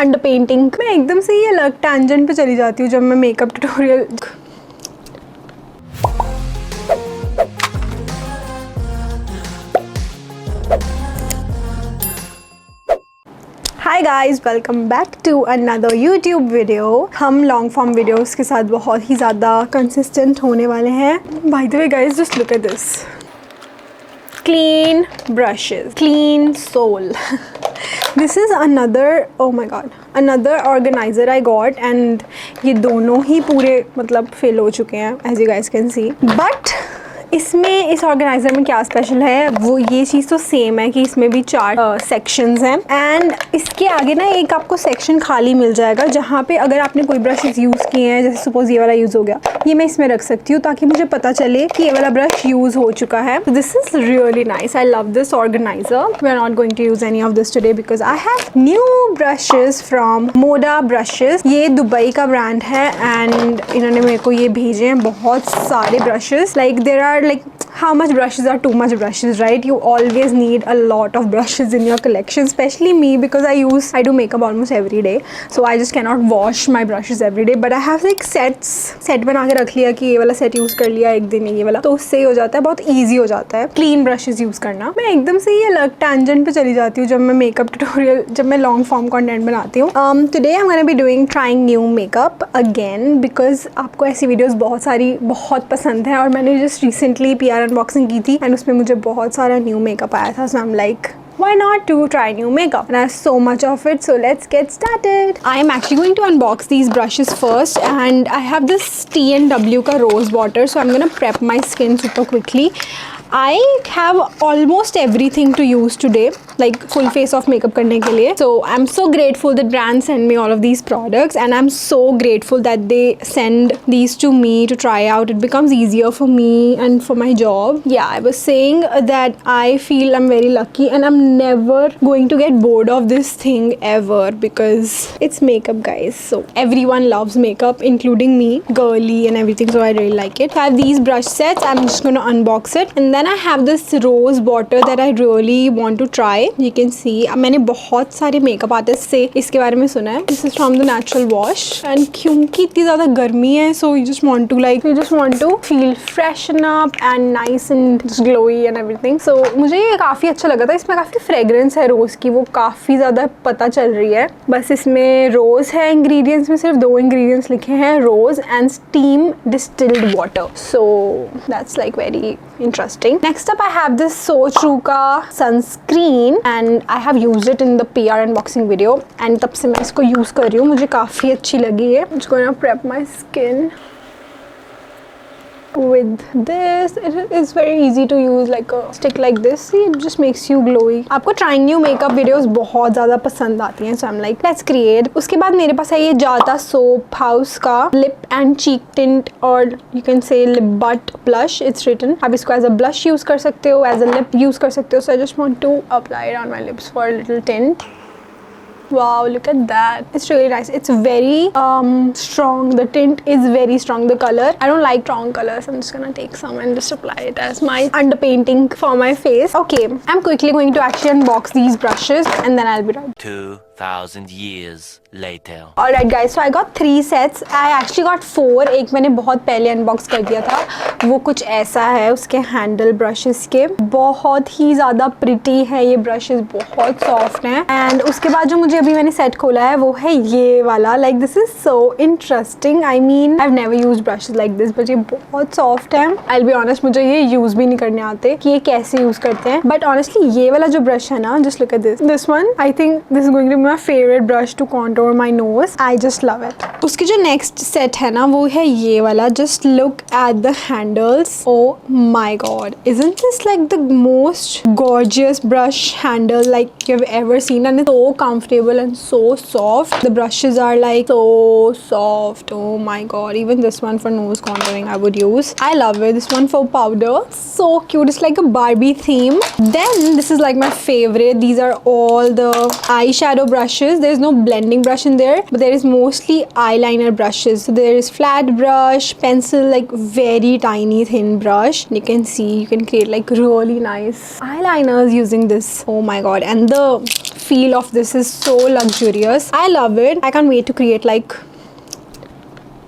Under painting. मैं एकदम से ये अलग टैंजेंट पे चली जाती हूँ जब मैं makeup tutorial. Hi guys, welcome back to another YouTube video. हम लॉन्ग फॉर्म वीडियोस के साथ बहुत ही ज़्यादा कंसिस्टेंट होने वाले हैं। By the way guys, just look at this, clean brushes, clean soul. This is another, oh my god, another organizer I got and ये दोनों ही पूरे मतलब फिल हो चुके हैं as you guys can see. But इसमें इस ऑर्गेनाइज़र में क्या स्पेशल है, वो ये चीज़ तो सेम है कि इसमें भी 4 सेक्शंस हैं एंड इसके आगे ना एक आपको सेक्शन खाली मिल जाएगा जहाँ पे अगर आपने कोई ब्रशेस यूज़ किए हैं, जैसे सपोज ये वाला यूज़ हो गया, ये मैं इसमें रख सकती हूँ ताकि मुझे पता चले कि ये वाला ब्रश यूज़ हो चुका है। This is really nice, I love this organiser. We are not going to use any of this today because I have new brushes from Moda brushes. ये दुबई का ब्रांड है एंड इन्होंने मेरे को ये भेजे हैं बहुत सारे ब्रशेस। Like there are like how much brushes are too much brushes, right? You always need a lot of brushes in your collection, especially me because I do makeup almost every day, so I just cannot wash my brushes every day, but I have like set बना के रख लिया कि ये वाला set use कर लिया एक दिन में, ये वाला, तो उससे ही हो जाता है, बहुत ईजी हो जाता है क्लीन ब्रशेस यूज़ करना। मैं एकदम से ये अलग टैंजेंट पे चली जाती हूँ जब मैं मेकअप ट्यूटोरियल, जब मैं लॉन्ग फॉर्म कंटेंट बनाती हूँ। Today I am gonna be doing trying new makeup again because आपको ऐसी वीडियोज़ बहुत पसंद है और मैंने जस्ट रिसेंटली PR अनबॉक्सिंग की थी एंड उसमें मुझे बहुत सारा न्यू मेकअप आया था, so I am like why not to try new makeup, and I have so much of it, so let's get started. I am actually going to unbox these brushes first and I have this T&W का rose water, so I'm gonna prep my skin super quickly. I have almost everything to use today, like full face of makeup करने के लिए. So I'm so grateful that brands send me all of these products and I'm so grateful that they send these to me to try out. It becomes easier for me and for my job. Yeah, I was saying that I feel I'm very lucky and I'm never going to get bored of this thing ever because it's makeup, guys. So everyone loves makeup, including me, girly and everything, so I really like it. I have these brush sets. I'm just going to unbox it and then I have this rose water that I really want to try. You can see मैंने बहुत सारे makeup artist से इसके बारे में सुना है. This is from the Natural Wash and क्योंकि इतनी ज़्यादा गर्मी है, so you just want to feel freshen up and nice and just glowy and everything. So मुझे ये काफ़ी अच्छा लगा था. इसमें काफ़ी फ्रेगरेंस है रोज़ की, वो काफ़ी ज़्यादा पता चल रही है. बस इसमें रोज़ है, इंग्रेडिएंट्स में सिर्फ 2 इंग्रेडिएंट्स लिखे हैं, rose and steam distilled water. So that's like very interesting. Next up I have this So True का sunscreen and I have used it in the PR unboxing video and तब से मैं इसको use कर रही हूँ, मुझे काफ़ी अच्छी लगी है. I'm just gonna prep my skin with this. It is very easy to use, like a stick like this. See, it just makes you glowy. आपको trying new makeup videos बहुत ज़्यादा पसंद आती हैं, so I'm like let's create. उसके बाद मेरे पास है ये जाता सोप हाउस का lip and cheek tint और you can say lip butt blush. It's written. आप इसको as a blush यूज़ कर सकते हो, as a lip यूज़ कर सकते हो. So I just want to apply it on my lips for a little tint. Wow, look at that. It's really nice. It's very strong. The tint is very strong. The color, I don't like strong colors. I'm just gonna take some and just apply it as my underpainting for my face. Okay, I'm quickly going to actually unbox these brushes and then I'll be right. 2,000 years later. Alright guys, so I got 3 sets. I actually got 4. एक मैंने बहुत पहले unbox कर दिया था. वो कुछ ऐसा है, उसके हैंडल ब्रशेस के बहुत ही ज़्यादा प्रिटी है ये ब्रशेस, बहुत सॉफ्ट हैं. एंड उसके बाद जो मुझे अभी मैंने सेट खोला है वो है ये वाला. Like this is so interesting. I mean I have never used brushes like this, but ये बहुत सॉफ्ट है. आई विल बी ऑनेस्ट, मुझे ये यूज़ भी नहीं करने आते कि ये कैसे यूज़ करते हैं. बट ऑनेस्टली ये वाला जो ब्रश है ना, just look at this one. I think this is going to be my favourite brush to contour my nose. I just love it. उसकी जो नेक्स्ट सेट है ना वो है ये वाला. Just look at the handles. Oh my god, isn't this like the most gorgeous brush handle like you've ever seen, and it's so comfortable and so soft. The brushes are like so soft. Oh my god, even this one for nose contouring I would use. I love it. This one for powder, so cute. It's like a Barbie theme. Then this is like my favorite. These are all the eyeshadow brushes. There is no blending brush in there, but there is mostly eyeliner brushes. So there is flat brush, pencil, like very tiny thin brush. You can see you can create like really nice eyeliners using this. Oh my god, and the feel of this is so luxurious. I love it. I can't wait to create like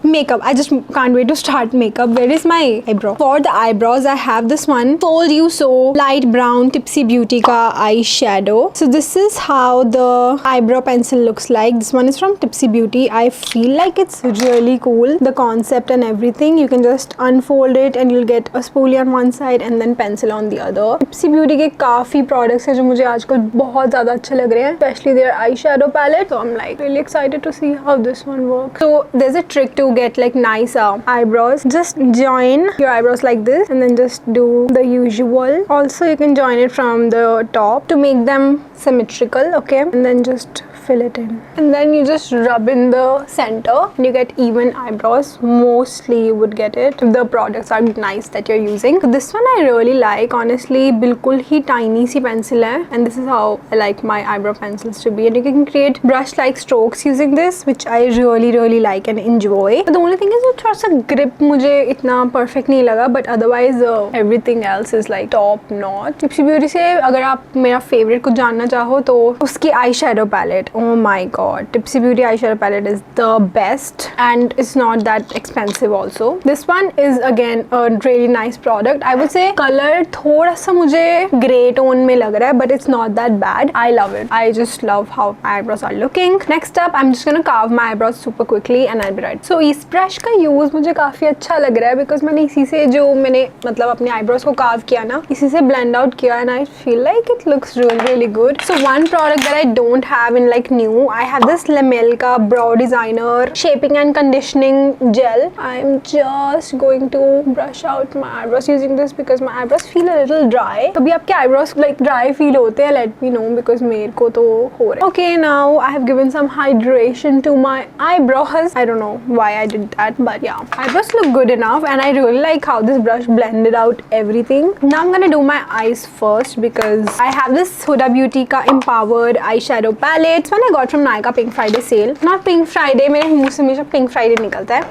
makeup. I just can't wait to start makeup. Where is my eyebrow? For the eyebrows, I have this one, Told You So light brown Tipsy Beauty ka eyeshadow. So this is how the eyebrow pencil looks like. This one is from Tipsy Beauty. I feel like it's really cool, the concept and everything. You can just unfold it and you'll get a spoolie on one side and then pencil on the other. Tipsy Beauty के काफी products हैं जो मुझे आजकल बहुत ज़्यादा अच्छे लग रहे हैं, especially their eyeshadow palette. So I'm like really excited to see how this one works. So there's a trick to get like nice eyebrows. Just join your eyebrows like this and then just do the usual. Also you can join it from the top to make them symmetrical, okay, and then just fill it in, and then you just rub in the center and you get even eyebrows. Mostly you would get it if the products are nice that you're using. So this one I really like, honestly. बिल्कुल ही tiny सी pencil है, and this is how I like my eyebrow pencils to be, and you can create brush like strokes using this, which I really like and enjoy. But the only thing is वो थोड़ा सा grip मुझे इतना perfect नहीं लगा, but otherwise everything else is like top notch. Tipsy Beauty से अगर आप मेरा favorite कुछ जानना चाहो तो उसकी eyeshadow palette. Oh my god, Tipsy Beauty eyeshadow palette is the best and it's not that expensive also. This one is again a really nice product. I would say color थोड़ा सा मुझे grey tone में लग रहा है, but it's not that bad. I love it. I just love how my eyebrows are looking. Next up, I'm just gonna carve my eyebrows super quickly and I'll be right. So इस brush का use मुझे काफी अच्छा लग रहा है because मैंने इसी से जो मैंने मतलब अपने eyebrows को carve किया ना, इसी से blend out किया and I feel like it looks really good. So one product that I don't have in like new, I have this Lamel का brow designer shaping and conditioning gel. I'm just going to brush out my eyebrows using this because my eyebrows feel a little dry. कभी आपके eyebrows like dry feel होते हैं? Let me know because मेरे को तो हो रहा है. Okay, now I have given some hydration to my eyebrows. I don't know why I did that, but yeah, eyebrows look good enough and I really like how this brush blended out everything. Now I'm gonna do my eyes first because I have this Huda Beauty का empowered eyeshadow palette. This one I got from Nykaa Pink Friday sale. Not Pink Friday, मेरे मुंह से हमेशा Pink Friday निकलता है.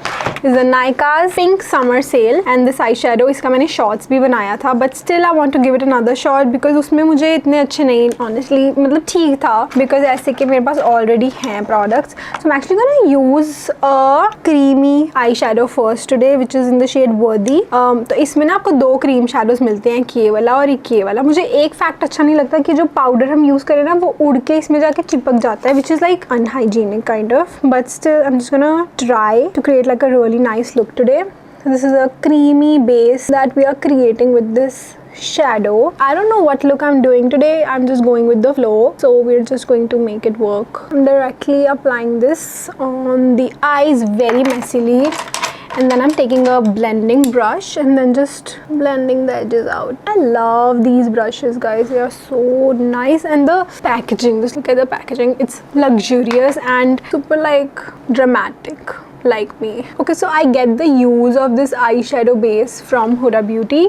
This is the Nykaa's Pink Summer Sale and this eyeshadow, इसका मैंने shorts भी बनाया था, but still I want to give it another shot because उसमें मुझे इतने अच्छे नहीं, honestly, मतलब ठीक था because ऐसे के मेरे पास already हैं products. So I'm actually gonna use a creamy eyeshadow first today, which is in the shade Worthy. तो इसमें ना आपको दो cream shadows मिलते हैं, ये वाला और ये वाला. मुझे एक fact अच्छा नहीं लगता कि जो powder हम use करें ना वो उड़ के इसमें जाके चिपक जाता है, which is like unhygienic kind of. But still, I'm just gonna try to create like a really nice look today. So this is a creamy base that we are creating with this shadow. I don't know what look I'm doing today. I'm just going with the flow. So we're just going to make it work. I'm directly applying this on the eyes very messily. And then I'm taking a blending brush and then just blending the edges out. I love these brushes, guys. They are so nice. And the packaging, just look at the packaging. It's luxurious and super like dramatic, like me. Okay, so I get the use of this eyeshadow base from Huda Beauty.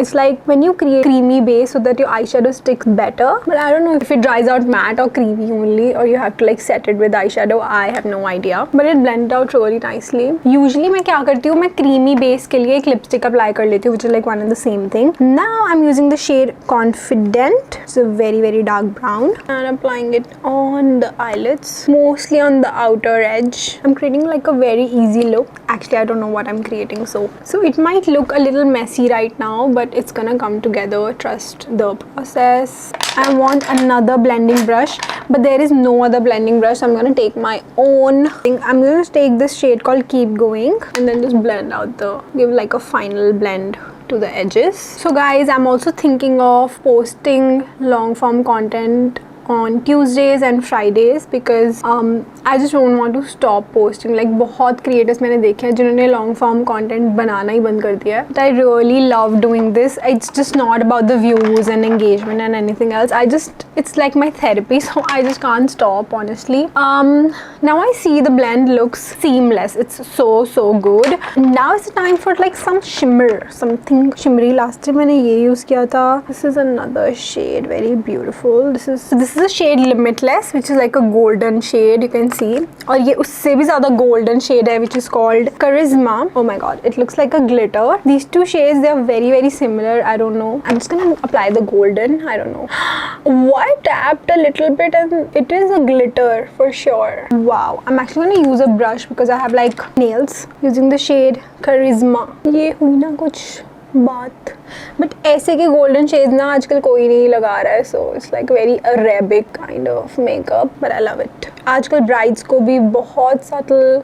It's like when you create creamy base so that your eyeshadow sticks better, but I don't know if it dries out matte or creamy only, or you have to like set it with eyeshadow. I have no idea, but it blended out really nicely. Usually मैं क्या करती हूँ, मैं creamy base के लिए एक lipstick apply कर लेती हूँ, which is like one and the same thing. Now I'm using the shade Confident. It's a very dark brown and applying it on the eyelids, mostly on the outer edge. I'm creating like a very easy look. Actually, I don't know what I'm creating, so it might look a little messy right now, but it's gonna come together. Trust the process. I want another blending brush, but there is no other blending brush, so I'm gonna take my own thing. I'm gonna take this shade called Keep Going and then just blend out give like a final blend to the edges. So guys, I'm also thinking of posting long form content on Tuesdays and Fridays because I just don't want to stop posting. Like बहुत creators मैंने देखे हैं जिन्होंने long form content बनाना ही बंद कर दिया है. But I really love doing this. It's just not about the views and engagement and anything else. It's like my therapy, so I just can't stop, honestly. Now I see the blend looks seamless. It's so good. Now it's time for like some shimmer, something shimmery. Last time मैंने ये use किया था. This is another shade, very beautiful. This this is a shade limitless which is like a golden shade, you can see, और ये उससे भी ज्यादा golden shade है which is called Karishma. Oh my god, it looks like a glitter. These two shades, they are very similar. I don't know. I'm just gonna apply the golden. I don't know. I tapped a little bit and it is a glitter for sure. Wow. I'm actually gonna use a brush because I have like nails. Using the shade Charisma. ये हुई ना कुछ बात. But ऐसे के golden shades ना आजकल कोई नहीं लगा रहा है, so it's like very Arabic kind of makeup, but I love it. आजकल ब्राइड्स को भी बहुत सटल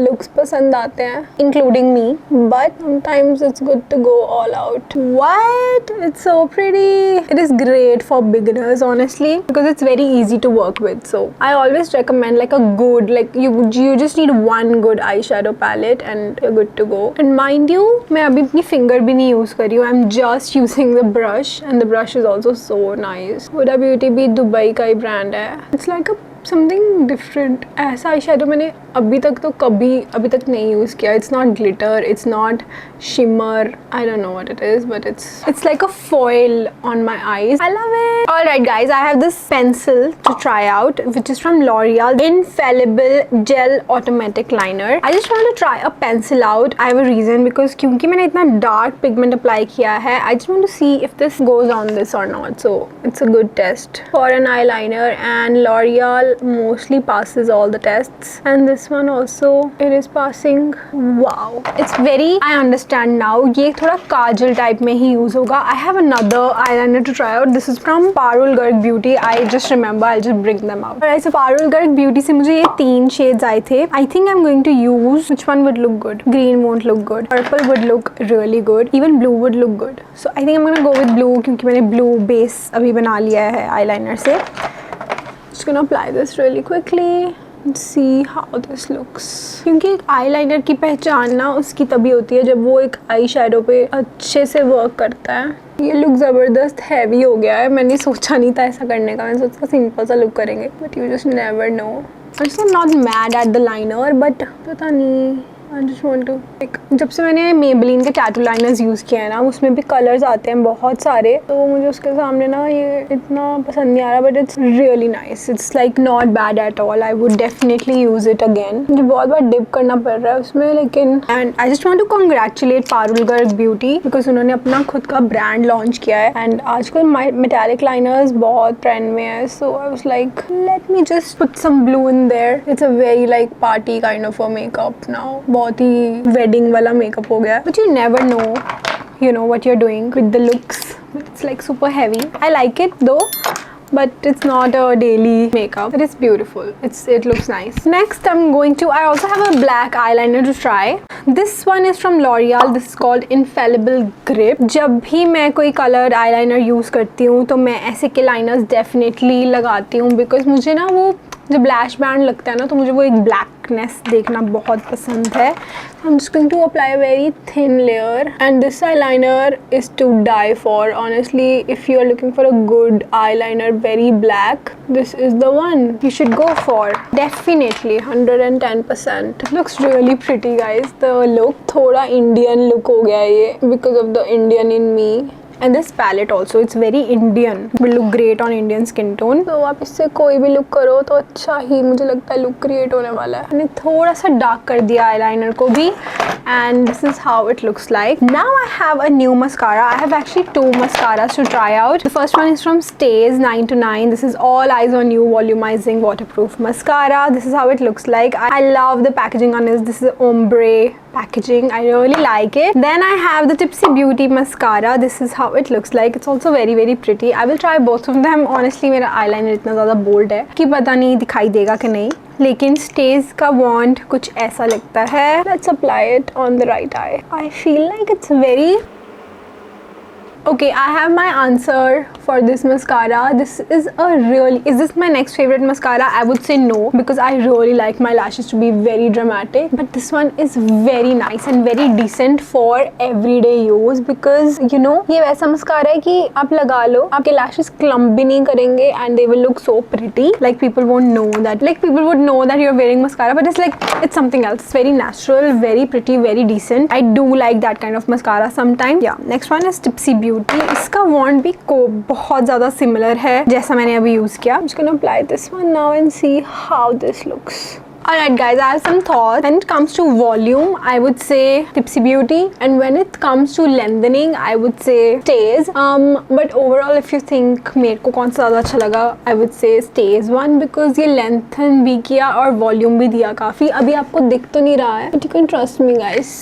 लुक्स पसंद आते हैं, including me, but sometimes it's good to go all out. What, it's so pretty. It is great for beginners honestly because it's very easy to work with. So I always recommend like a good, like you just need one good eyeshadow palette and you're good to go. And mind you, मैं अभी अपनी finger भी नहीं use कर रही हूँ. I'm just using the brush and the brush is also so nice. Huda Beauty भी Dubai का ही ब्रांड है. It's like a something different. ऐसा आई शेडो मैंने अभी तक नहीं यूज़ किया. It's not glitter, it's not shimmer, I don't know what it is, but it's like a foil on my eyes. I love it. Alright guys, I have this pencil to try out which is from L'Oreal Infallible Gel Automatic Liner. I just want to try a pencil out. I have a reason because क्योंकि मैंने इतना dark pigment apply किया है, I just want to see if this goes on this or not. So it's a good test for an eyeliner, and L'Oreal mostly passes all the tests, and this one also it is passing. Wow, it's very, I understand now, ये थोड़ा काजल type में ही use होगा. I have another eyeliner to try out. This is from Parul Garg Beauty. I just remember, I'll just bring them out. Alright, so Parul Garg Beauty से मुझे ये 3 shades आए थे. I think I'm going to use, which one would look good? Green won't look good. Purple would look really good. Even blue would look good. So I think I'm gonna go with blue क्योंकि मैंने blue base अभी बना लिया है eyeliner से. Just gonna apply this really quickly and see how this looks. क्योंकि एक eyeliner की पहचान ना उसकी तभी होती है जब वो एक आई शेडो पे अच्छे से वर्क करता है. ये लुक ज़बरदस्त हैवी हो गया है. मैंने सोचा नहीं था ऐसा करने का. मैंने सोचा सिंपल सा लुक करेंगे, but you just never know. I'm not mad at the liner, but पता नहीं, I just want to like, जब से मैंने Maybelline के टैटू लाइनर्स यूज़ किए हैं ना, उसमें भी कलर्स आते हैं बहुत सारे, तो मुझे उसके सामने ना ये इतना पसंद नहीं आ रहा. But it's really nice. It's like not bad at all. I would definitely use it again. मुझे बहुत बार डिप करना पड़ रहा है उसमें, लेकिन and I just want to congratulate Parul Garg beauty because उन्होंने अपना खुद का ब्रांड लॉन्च किया है, एंड आजकल मेटालिक लाइनर्स बहुत ट्रेंड में है. So I was like let me just put some blue in there. It's a very like party kind of a makeup now. बहुत ही वेडिंग वाला मेकअप हो गया. But you never know, you know what you're doing with the looks. It's like super heavy. I like it though, but it's not a daily makeup. It is beautiful. It looks nice. Next I'm going to, I also have a black eyeliner to try. This one is from L'Oreal. This is called Infallible Grip. जब भी मैं कोई colored eyeliner use करती हूँ तो मैं ऐसे के liners definitely लगाती हूँ because मुझे ना वो जब ब्लैश बैंड लगता है ना तो मुझे वो एक ब्लैकनेस देखना बहुत पसंद है. I'm just going to apply a very thin layer, and this eyeliner is to die for. Honestly, if you are looking for a good eyeliner, very black, this is the one you should go for. Definitely 110%. It looks really pretty guys. The look थोड़ा Indian look हो गया है ये because of the Indian in me. And this palette also, it's very Indian. Will look great on Indian skin tone. तो आप इससे कोई भी look करो तो अच्छा ही मुझे लगता है look create होने वाला है. मैंने थोड़ा सा dark कर दिया eyeliner को भी, and this is how it looks like. Now I have a new mascara. I have actually 2 mascaras to try out. The first one is from Stays 9 to 9. This is All Eyes on You Volumizing Waterproof Mascara. This is how it looks like. I love the packaging on this. This is ombre packaging. I really like it. Then I have the Tipsy Beauty mascara. This is how it looks like. It's also very pretty. I will try both of them. Honestly मेरा eyeliner इतना ज़्यादा bold है कि पता नहीं दिखाई देगा कि नहीं, लेकिन Stays का wand कुछ ऐसा लगता है. Let's apply it on the right eye. I feel like it's very okay. I have my answer for this mascara. This is this my next favorite mascara? I would say no, because I really like my lashes to be very dramatic, but this one is very nice and very decent for everyday use because you know ये वैसा mascara है कि आप लगा लो, आपके lashes clump भी नहीं करेंगे and they will look so pretty. Like people won't know that, like people would know that you're wearing mascara, but it's like it's something else. It's very natural, very pretty, very decent. I do like that kind of mascara sometimes. Yeah, next one is Tipsy Beauty. Beauty, इसका वॉन्ड भी को बहुत ज़्यादा similar है जैसा मैंने अभी use किया. I'm just gonna apply this one now and see how this looks. Alright guys, I have some thoughts. When it comes to volume, I would say Tipsy Beauty, and when it comes to lengthening, I would say Stays. But overall, if you think मेरे को कौन सा ज़्यादा अच्छा लगा, I would say Stays one, because ये lengthen भी किया और volume भी दिया काफ़ी. अभी आपको दिख तो नहीं रहा है, but you can trust me guys.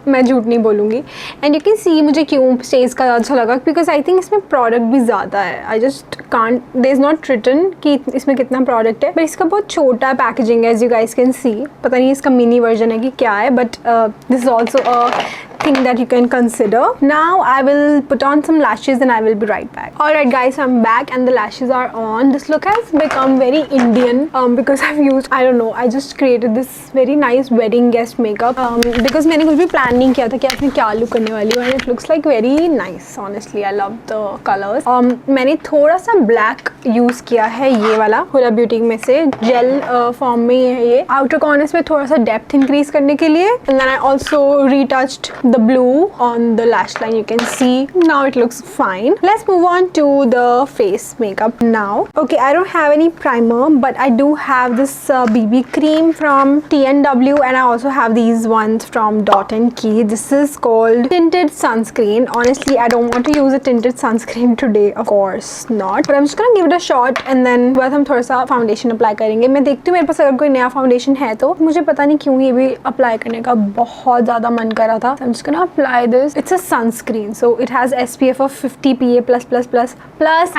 मैं झूठ नहीं बोलूँगी. And you can see मुझे क्यों Stays का अच्छा लगा, because I think इसमें product भी ज़्यादा है. I just can't, there is not written कि इसमें कितना product है, but इसका बहुत छोटा packaging है, as you guys can see. पता नहीं इसका mini version है कि क्या है, but this is also a thing that you can consider. Now I will put on some lashes and I will be right back. Alright guys, I'm back and the lashes are on. This look has become very Indian because I've used, I don't know, I just created this very nice wedding guest makeup because मैंने कुछ भी plan नहीं किया था कि आपने क्या look करने वाली हो, and it looks like very nice. Honestly, I love the colors. मैंने थोड़ा सा black use किया है, ये वाला Huda Beauty में से gel form में है ये. Outer corners में थोड़ा सा depth increase करने के लिए, and then I also retouched the blue on the lash line. You can see now it looks fine. Let's move on to the face makeup now. Okay, I don't have any primer, but I do have this BB cream from TNW, and I also have these ones from Dot and Key. This is called tinted sunscreen. Honestly, I don't want to use a tinted sunscreen today, of course not, but I'm just gonna give it a shot, and then बाद हम थोड़ा सा foundation apply करेंगे. मैं देखती हूँ मेरे पास अगर कोई नया foundation है तो. मुझे पता नहीं क्यों ये भी apply करने का बहुत ज़्यादा मन कर रहा था. I'm just gonna apply this. It's a sunscreen, so it has SPF of 50 PA++++,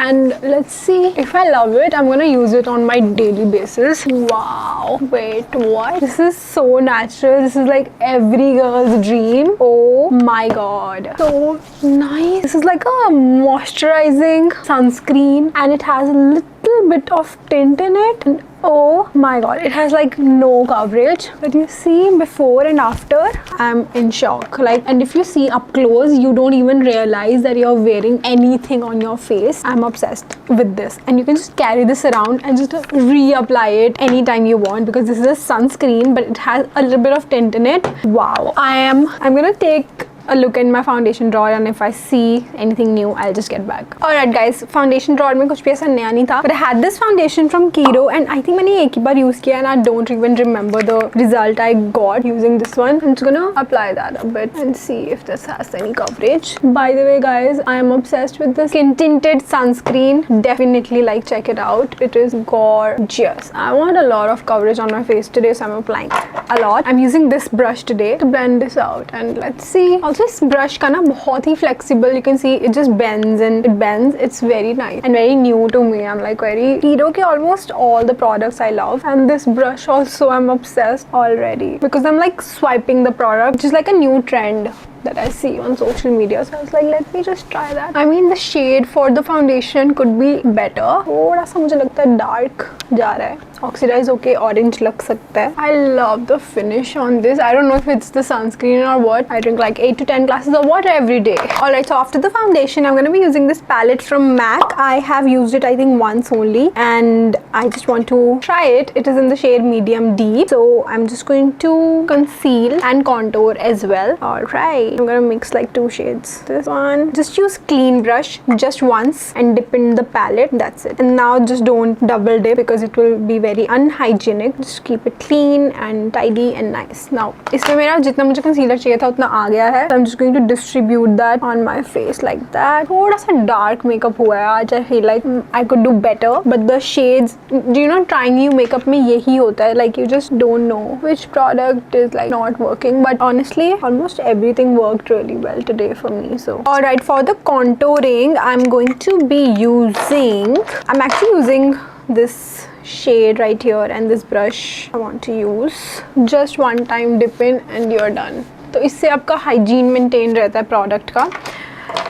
and let's see if I love it. I'm gonna use it on my daily basis. Wow, wait, what? This is so natural. This is like every girl's dream. Oh my god, so nice. This is like a moisturizing sunscreen, and it has a little bit of tint in it, and oh my god, it has like no coverage, but you see before and after, I'm in shock. Like, and if you see up close, you don't even realize that you're wearing anything on your face. I'm obsessed with this, and you can just carry this around and just reapply it anytime you want, because this is a sunscreen but it has a little bit of tint in it. Wow. I'm gonna take a look in my foundation drawer, and if I see anything new, I'll just get back. Alright guys, foundation drawer में कुछ भी ऐसा नया नहीं था, but I had this foundation from Kiro, and I think मैंने एक ही बार use किया, and I don't even remember the result I got using this one. I'm just gonna apply that a bit and see if this has any coverage. By the way guys, I am obsessed with this skin tinted sunscreen. Definitely like check it out. It is gorgeous. I want a lot of coverage on my face today, so I'm applying a lot. I'm using this brush today to blend this out, and let's see. Also, this brush का ना बहुत ही flexible. You can see it just bends and it bends. It's very nice and very new to me. I'm like very Kiro के almost all the products I love, and this brush also I'm obsessed already because I'm like swiping the product, which is like a new trend that I see on social media. So I was like, let me just try that. I mean, the shade for the foundation could be better. थोड़ा सा मुझे लगता है dark जा रहा है. Oxidize होके orange लग सकता है. I love the finish on this. I don't know if it's the sunscreen or what. I drink like 8 to 10 glasses of water every day. Alright, so after the foundation, I'm going to be using this palette from MAC. I have used it I think once only, and I just want to try it. It is in the shade medium deep. So I'm just going to conceal and contour as well. Alright, I'm going to mix like 2 shades. This one, just use clean brush just once and dip in the palette. That's it. And now just don't double dip because it will be very unhygienic. Just keep it clean and tidy and nice. Now इसमें मेरा जितना मुझे concealer चाहिए था उतना आ गया है. So I'm just going to distribute that on my face like that. थोड़ा सा dark makeup हुआ है आज. I feel like I could do better, but the shades, do you know, trying new makeup में यही होता है. Like you just don't know which product is like not working, but honestly almost everything worked really well today for me. So alright, for the contouring, I'm going to be using, I'm actually using this shade right here, and this brush I want to use. Just one time dip in and you're done. तो इससे आपका hygiene maintain रहता है product का.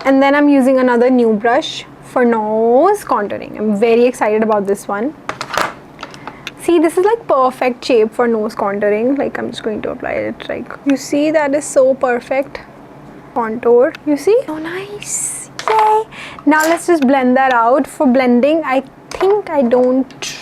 And then I'm using another new brush for nose contouring. I'm very excited about this one. See, this is like perfect shape for nose contouring. Like I'm just going to apply it. Like you see, that is so perfect. Contour. You see? So nice. Yay! Now let's just blend that out. For blending, I think I don't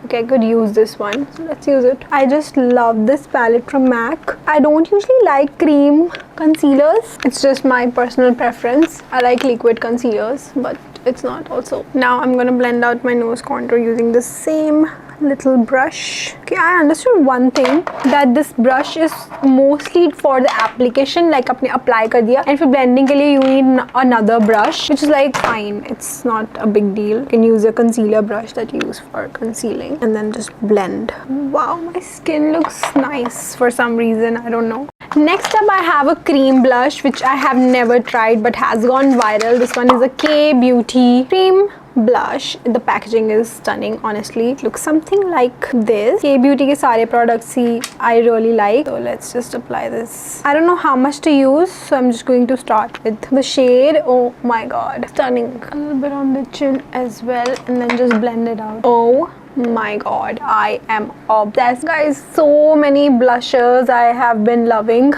Okay, I could use this one, so let's use it. I just love this palette from MAC. I don't usually like cream concealers. It's just my personal preference. I like liquid concealers, but it's not also. Now I'm gonna blend out my nose contour using the same little brush. Okay, I understood one thing, that this brush is mostly for the application, like आपने apply कर दिया, and for blending के लिए you need another brush, which is like fine, it's not a big deal. You can use a concealer brush that you use for concealing and then just blend. Wow, my skin looks nice for some reason, I don't know. Next up, I have a cream blush which I have never tried but has gone viral. This one is a K Beauty cream blush. The packaging is stunning, honestly. It looks something like this. K Beauty के सारे products he I really like. So let's just apply this. I don't know how much to use, so I'm just going to start with the shade. Oh my god, stunning. A little bit on the chin as well, and then just blend it out. Oh my god, I am obsessed, guys. So many blushes I have been loving.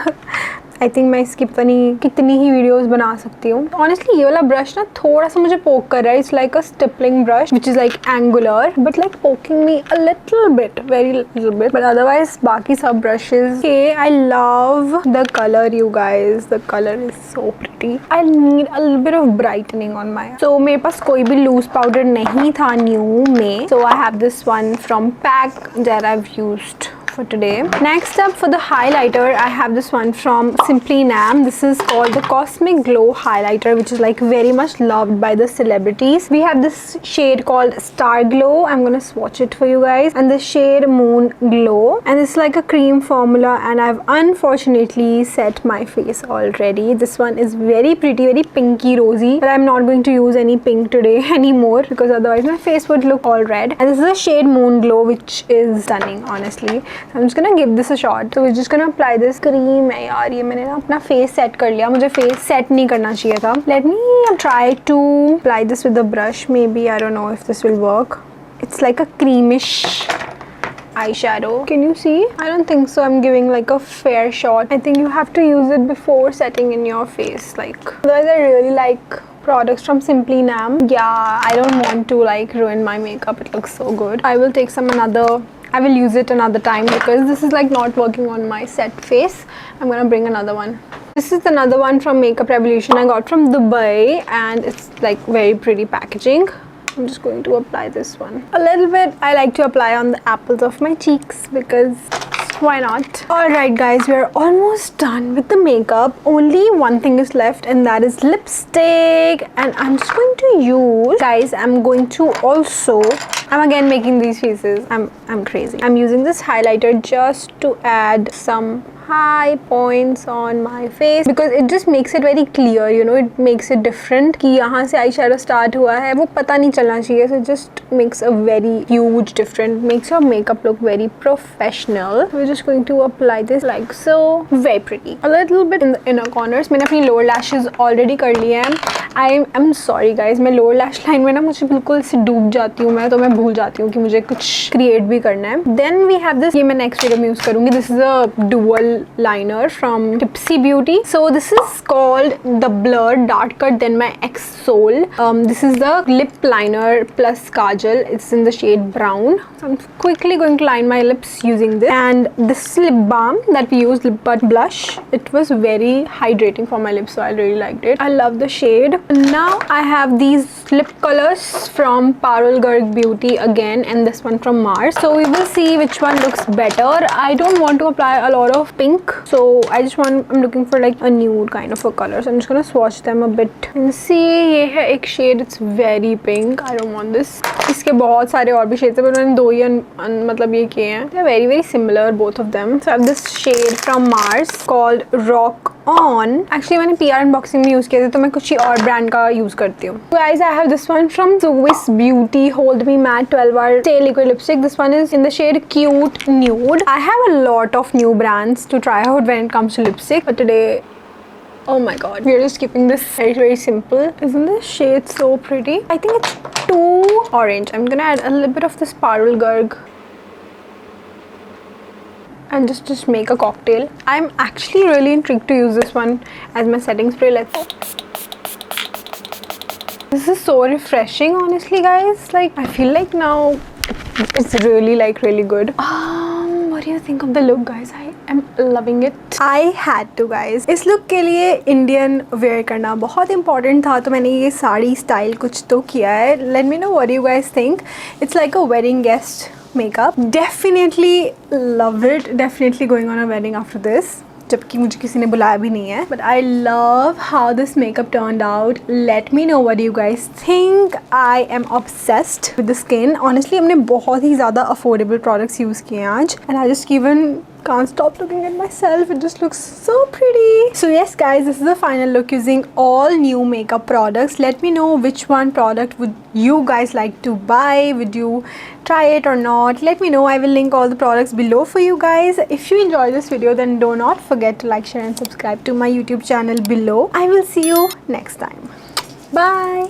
I think मैं इसकी पता नहीं कितनी ही videos बना सकती हूँ. Honestly ये वाला ब्रश ना थोड़ा सा मुझे पोक कर रहा है. It's like a stippling brush which is like angular but like poking me a little bit, very little bit, but otherwise बाकी सब ब्रशेज के I love the colour. You guys, the colour is so pretty. I need a little bit of brightening on my. So मेरे पास कोई भी loose powder नहीं था new में, so I have this one from pack that I have used for today. Next up, for the highlighter, I have this one from Simply Nam. This is called the Cosmic Glow highlighter, which is like very much loved by the celebrities. We have this shade called Star Glow. I'm gonna swatch it for you guys, and the shade Moon Glow, and it's like a cream formula, and I've unfortunately set my face already. This one is very pretty, very pinky rosy, but I'm not going to use any pink today anymore because otherwise my face would look all red. And this is the shade Moon Glow, which is stunning, honestly. I'm just gonna give this a shot. So we're just gonna apply this cream. है यार, ये मैंने ना अपना face set कर लिया. मुझे face set नहीं करना चाहिए था. Let me try to apply this with the brush. Maybe, I don't know if this will work. It's like a creamish eyeshadow. Can you see? I don't think so. I'm giving like a fair shot. I think you have to use it before setting in your face. Like, otherwise I really like products from Simply Nam. Yeah, I don't want to like ruin my makeup. It looks so good. I will take I will use it another time because this is like not working on my set face. I'm gonna bring another one. This is another one from Makeup Revolution. I got from Dubai, and it's like very pretty packaging. I'm just going to apply this one a little bit. I like to apply on the apples of my cheeks because why not? Alright guys, we are almost done with the makeup. Only one thing is left, and that is lipstick, and I'm just going to use, guys, I'm going to also, I'm again making these faces. I'm crazy. I'm using this highlighter just to add some high points on my face because it just makes it very clear, you know, it makes it different कि यहाँ से eyeshadow start हुआ है वो पता नहीं चलना चाहिए. So it just makes a very huge difference, makes your makeup look very professional. We're just going to apply this like so. Very pretty. A little bit in the inner corners. मैंने अपनी lower lashes already कर ली हैं. I'm sorry guys, मैं lower lash line में ना मुझे बिल्कुल से डूब जाती हूँ मैं, तो मैं भूल जाती हूँ कि मुझे कुछ create भी करना है. Then we have this, ये मैं next video में use करूँगी. This is a dual liner from Tipsy Beauty. So this is called the Blur Darker Than My Ex Soul. This is the lip liner plus kajal. It's in the shade brown. So I'm quickly going to line my lips using this. And this lip balm that we used, lip butt blush, it was very hydrating for my lips, so I really liked it. I love the shade. Now I have these lip colors from Parul Garg Beauty again, and this one from Mars. So we will see which one looks better. I don't want to apply a lot of pink, so I'm looking for like a nude kind of a color, so I'm just gonna swatch them a bit and see. ये है एक shade, it's very pink. I don't want this. इसके बहुत सारे और भी shades हैं, पर मैंने दो ही मतलब ये किए हैं. They're very very similar, both of them. So I have this shade from Mars called Rock On. Actually मैंने PR unboxing में use किए थे, तो मैं कुछ ही और brand का use करती हूँ. Guys, I have this one from Swiss Beauty Hold Me Matte 12-hour Stay Liquid Lipstick. This one is in the shade Cute Nude. I have a lot of new brands to try out when it comes to lipstick, but today, oh my god, we are just keeping this very very simple. Isn't this shade so pretty? I think it's too orange. I'm gonna add a little bit of this Parul Garg and just make a cocktail. I'm actually really intrigued to use this one as my setting spray. This is so refreshing, honestly guys. Like, I feel like now It's really like really good. What do you think of the look, guys? I am loving it. I had to, guys. इस look के लिए Indian wear करना बहुत important था, तो मैंने ये sari style कुछ तो किया है. Let me know what you guys think. It's like a wedding guest makeup. Definitely love it. Definitely going on a wedding after this. जबकि मुझे किसी ने बुलाया भी नहीं है. But I love how this makeup turned out. Let me know what you guys think. I am obsessed with the skin. Honestly, हमने बहुत ही ज़्यादा affordable products use किए हैं आज. And I just even can't stop looking at myself. It just looks so pretty. So yes guys, this is the final look using all new makeup products. Let me know which one product would you guys like to buy. Would you try it or not? Let me know. I will link all the products below for you guys. If you enjoyed this video, then do not forget to like, share and subscribe to my YouTube channel below. I will see you next time. Bye.